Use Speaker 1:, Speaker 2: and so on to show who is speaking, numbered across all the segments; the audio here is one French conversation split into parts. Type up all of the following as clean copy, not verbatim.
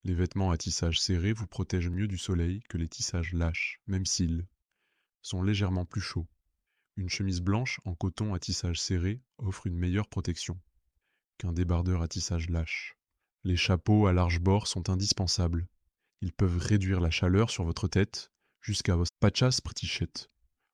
Speaker 1: Les vêtements à tissage serré vous protègent mieux du soleil que les tissages lâches, même s'ils sont légèrement plus chauds. Une chemise blanche en coton à tissage serré offre une meilleure protection qu'un débardeur à tissage lâche. Les chapeaux à large bord sont indispensables. Ils peuvent réduire la chaleur sur votre tête jusqu'à vos pachas prtichet.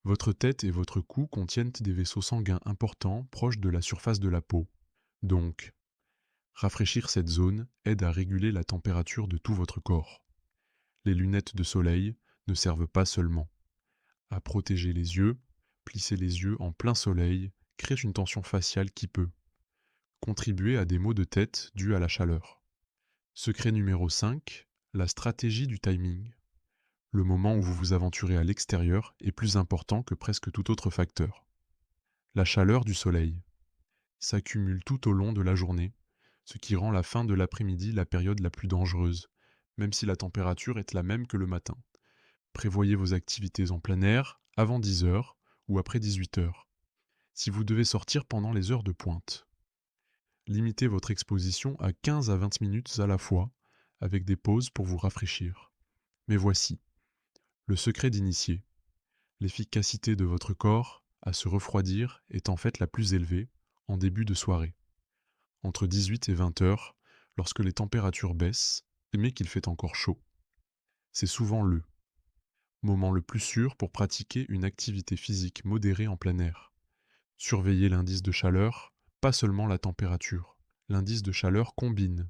Speaker 1: Votre tête et votre cou contiennent des vaisseaux sanguins importants proches de la surface de la peau. Donc, rafraîchir cette zone aide à réguler la température de tout votre corps. Les lunettes de soleil ne servent pas seulement à protéger les yeux, plisser les yeux en plein soleil crée une tension faciale qui peut contribuer à des maux de tête dus à la chaleur. Secret numéro 5, la stratégie du timing. Le moment où vous vous aventurez à l'extérieur est plus important que presque tout autre facteur. La chaleur du soleil s'accumule tout au long de la journée, ce qui rend la fin de l'après-midi la période la plus dangereuse, même si la température est la même que le matin. Prévoyez vos activités en plein air avant 10 heures ou après 18 heures, si vous devez sortir pendant les heures de pointe. Limitez votre exposition à 15 à 20 minutes à la fois, avec des pauses pour vous rafraîchir. Mais voici le secret d'initier. L'efficacité de votre corps à se refroidir est en fait la plus élevée en début de soirée. Entre 18 et 20 heures, lorsque les températures baissent, mais qu'il fait encore chaud. C'est souvent le moment le plus sûr pour pratiquer une activité physique modérée en plein air. Surveillez l'indice de chaleur, pas seulement la température. L'indice de chaleur combine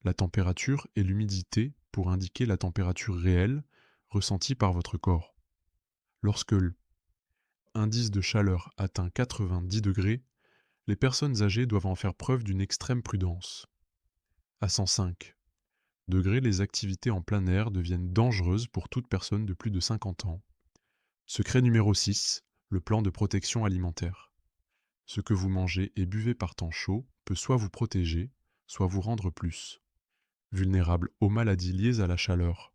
Speaker 1: la température et l'humidité pour indiquer la température réelle ressentie par votre corps. Lorsque l'indice de chaleur atteint 90 degrés, les personnes âgées doivent en faire preuve d'une extrême prudence. À 105 degrés, les activités en plein air deviennent dangereuses pour toute personne de plus de 50 ans. Secret numéro 6, le plan de protection alimentaire. Ce que vous mangez et buvez par temps chaud peut soit vous protéger, soit vous rendre plus vulnérable aux maladies liées à la chaleur.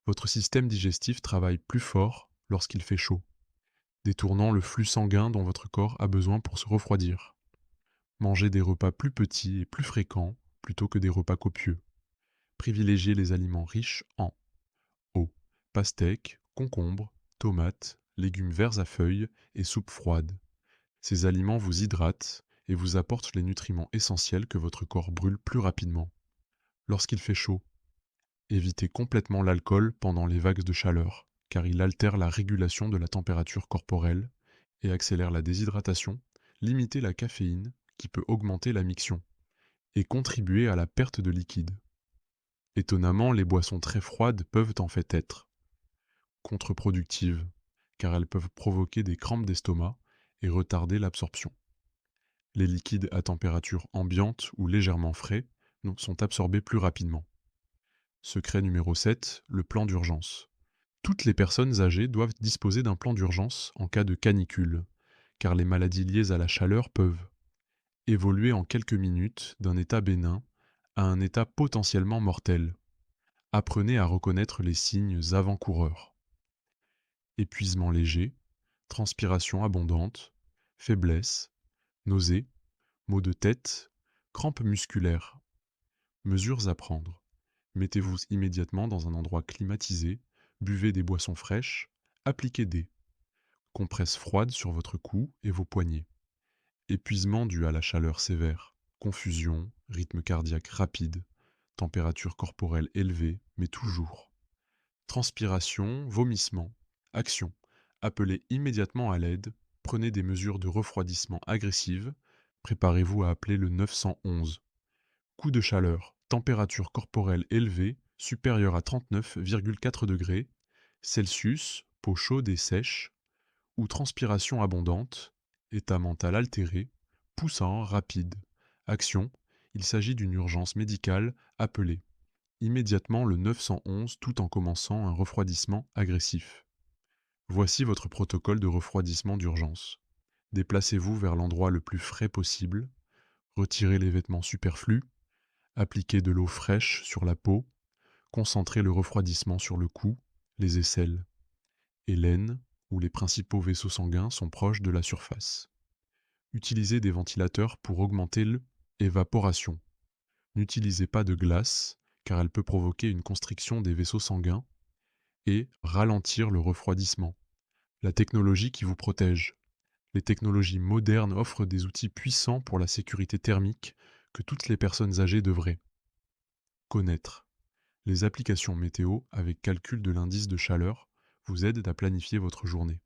Speaker 1: Votre système digestif travaille plus fort lorsqu'il fait chaud, détournant le flux sanguin dont votre corps a besoin pour se refroidir. Mangez des repas plus petits et plus fréquents plutôt que des repas copieux. Privilégiez les aliments riches en eau, pastèques, concombres, tomates, légumes verts à feuilles et soupe froide. Ces aliments vous hydratent et vous apportent les nutriments essentiels que votre corps brûle plus rapidement. Lorsqu'il fait chaud, évitez complètement l'alcool pendant les vagues de chaleur, car il altère la régulation de la température corporelle et accélère la déshydratation. Limitez la caféine, qui peut augmenter la miction, et contribuer à la perte de liquide. Étonnamment, les boissons très froides peuvent en fait être contre-productives, car elles peuvent provoquer des crampes d'estomac et retarder l'absorption. Les liquides à température ambiante ou légèrement frais sont absorbés plus rapidement. Secret numéro 7, le plan d'urgence. Toutes les personnes âgées doivent disposer d'un plan d'urgence en cas de canicule, car les maladies liées à la chaleur peuvent évoluer en quelques minutes d'un état bénin à un état potentiellement mortel. Apprenez à reconnaître les signes avant-coureurs. Épuisement léger, transpiration abondante, faiblesse, nausées, maux de tête, crampes musculaires. Mesures à prendre. Mettez-vous immédiatement dans un endroit climatisé, buvez des boissons fraîches, appliquez des compresses froides sur votre cou et vos poignets. Épuisement dû à la chaleur sévère, confusion, rythme cardiaque rapide, température corporelle élevée, mais toujours. Transpiration, vomissement, action. Appelez immédiatement à l'aide, prenez des mesures de refroidissement agressives, préparez-vous à appeler le 911. Coup de chaleur, température corporelle élevée, supérieure à 39,4 degrés Celsius, peau chaude et sèche, ou transpiration abondante, état mental altéré, poussant, rapide. Action, il s'agit d'une urgence médicale, appelez immédiatement le 911 tout en commençant un refroidissement agressif. Voici votre protocole de refroidissement d'urgence. Déplacez-vous vers l'endroit le plus frais possible, retirez les vêtements superflus, appliquez de l'eau fraîche sur la peau, concentrez le refroidissement sur le cou, les aisselles et l'aine, où les principaux vaisseaux sanguins sont proches de la surface. Utilisez des ventilateurs pour augmenter l'évaporation. N'utilisez pas de glace, car elle peut provoquer une constriction des vaisseaux sanguins et ralentir le refroidissement. La technologie qui vous protège. Les technologies modernes offrent des outils puissants pour la sécurité thermique que toutes les personnes âgées devraient connaître. Les applications météo avec calcul de l'indice de chaleur vous aident à planifier votre journée.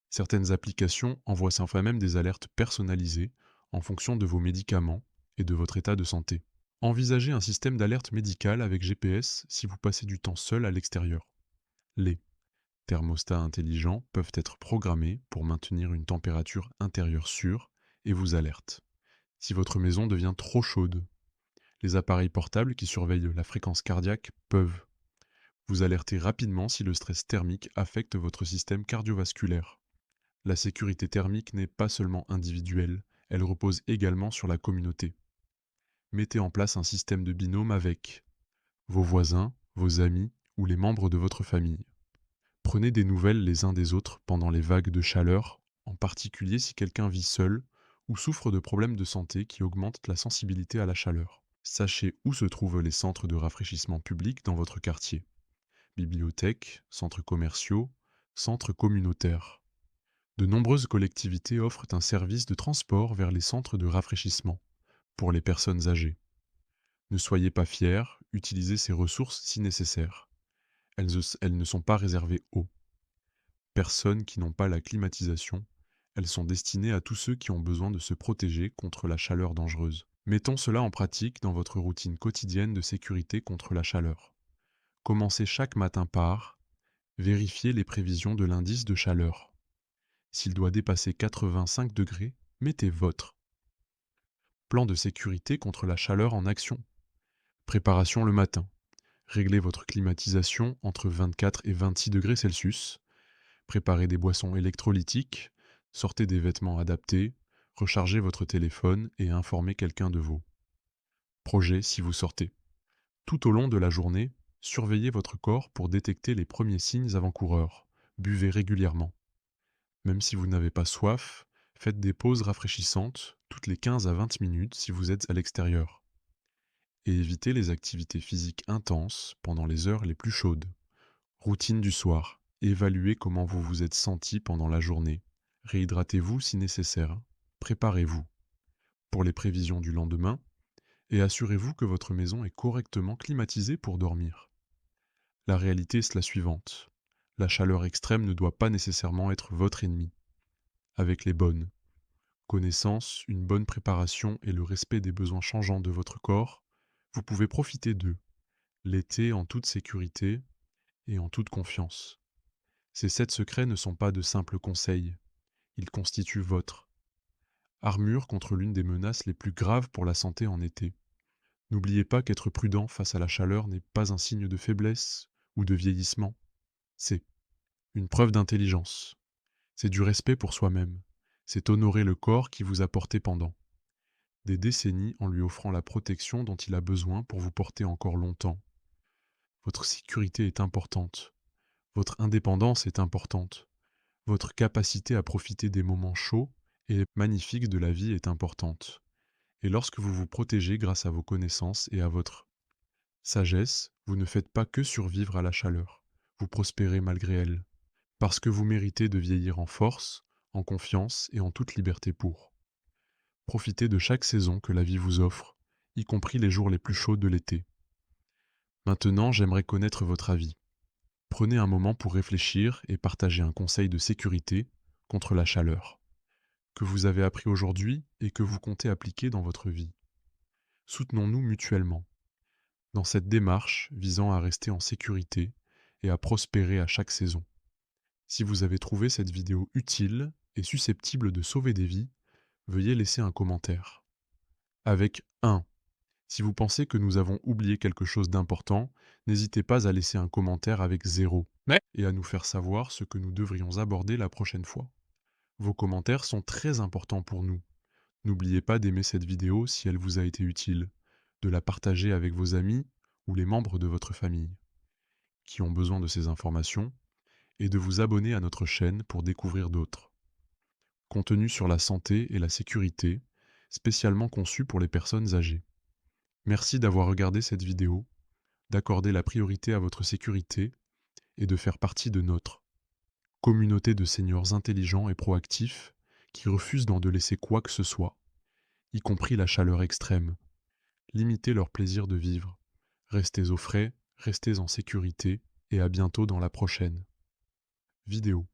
Speaker 1: Certaines applications envoient sans fin même des alertes personnalisées en fonction de vos médicaments et de votre état de santé. Envisagez un système d'alerte médicale avec GPS si vous passez du temps seul à l'extérieur. Les thermostats intelligents peuvent être programmés pour maintenir une température intérieure sûre et vous alertent si votre maison devient trop chaude. Les appareils portables qui surveillent la fréquence cardiaque peuvent vous alerter rapidement si le stress thermique affecte votre système cardiovasculaire. La sécurité thermique n'est pas seulement individuelle, elle repose également sur la communauté. Mettez en place un système de binôme avec vos voisins, vos amis ou les membres de votre famille. Prenez des nouvelles les uns des autres pendant les vagues de chaleur, en particulier si quelqu'un vit seul ou souffre de problèmes de santé qui augmentent la sensibilité à la chaleur. Sachez où se trouvent les centres de rafraîchissement publics dans votre quartier. Bibliothèques, centres commerciaux, centres communautaires. De nombreuses collectivités offrent un service de transport vers les centres de rafraîchissement pour les personnes âgées. Ne soyez pas fiers, utilisez ces ressources si nécessaire. Elles ne sont pas réservées aux personnes qui n'ont pas la climatisation. Elles sont destinées à tous ceux qui ont besoin de se protéger contre la chaleur dangereuse. Mettons cela en pratique dans votre routine quotidienne de sécurité contre la chaleur. Commencez chaque matin par vérifier les prévisions de l'indice de chaleur. S'il doit dépasser 85 degrés, mettez votre plan de sécurité contre la chaleur en action. Préparation le matin. Réglez votre climatisation entre 24 et 26 degrés Celsius. Préparez des boissons électrolytiques. Sortez des vêtements adaptés. Rechargez votre téléphone et informez quelqu'un de vos projets si vous sortez. Tout au long de la journée, surveillez votre corps pour détecter les premiers signes avant-coureurs. Buvez régulièrement. Même si vous n'avez pas soif, faites des pauses rafraîchissantes toutes les 15 à 20 minutes si vous êtes à l'extérieur. Et évitez les activités physiques intenses pendant les heures les plus chaudes. Routine du soir. Évaluez comment vous vous êtes senti pendant la journée. Réhydratez-vous si nécessaire. Préparez-vous pour les prévisions du lendemain et assurez-vous que votre maison est correctement climatisée pour dormir. La réalité est la suivante. La chaleur extrême ne doit pas nécessairement être votre ennemi. Avec les bonnes connaissances, une bonne préparation et le respect des besoins changeants de votre corps, vous pouvez profiter d'eux, l'été en toute sécurité et en toute confiance. Ces 7 secrets ne sont pas de simples conseils, ils constituent votre armure contre l'une des menaces les plus graves pour la santé en été. N'oubliez pas qu'être prudent face à la chaleur n'est pas un signe de faiblesse ou de vieillissement, c'est une preuve d'intelligence. C'est du respect pour soi-même, c'est honorer le corps qui vous a porté pendant des décennies en lui offrant la protection dont il a besoin pour vous porter encore longtemps. Votre sécurité est importante, votre indépendance est importante, votre capacité à profiter des moments chauds et magnifiques de la vie est importante. Et lorsque vous vous protégez grâce à vos connaissances et à votre sagesse, vous ne faites pas que survivre à la chaleur, vous prospérez malgré elle, parce que vous méritez de vieillir en force, en confiance et en toute liberté pour profiter de chaque saison que la vie vous offre, y compris les jours les plus chauds de l'été. Maintenant, j'aimerais connaître votre avis. Prenez un moment pour réfléchir et partager un conseil de sécurité contre la chaleur, que vous avez appris aujourd'hui et que vous comptez appliquer dans votre vie. Soutenons-nous mutuellement, dans cette démarche visant à rester en sécurité et à prospérer à chaque saison. Si vous avez trouvé cette vidéo utile et susceptible de sauver des vies, veuillez laisser un commentaire. Avec 1. Si vous pensez que nous avons oublié quelque chose d'important, n'hésitez pas à laisser un commentaire avec 0
Speaker 2: Ouais.
Speaker 1: et à nous faire savoir ce que nous devrions aborder la prochaine fois. Vos commentaires sont très importants pour nous. N'oubliez pas d'aimer cette vidéo si elle vous a été utile, de la partager avec vos amis ou les membres de votre famille qui ont besoin de ces informations et de vous abonner à notre chaîne pour découvrir d'autres contenus sur la santé et la sécurité, spécialement conçus pour les personnes âgées. Merci d'avoir regardé cette vidéo. d'accorder la priorité à votre sécurité et de faire partie de notre communauté de seniors intelligents et proactifs qui refusent d'en de laisser quoi que ce soit, y compris la chaleur extrême. Limitez leur plaisir de vivre. Restez au frais, restez en sécurité et à bientôt dans la prochaine vidéo.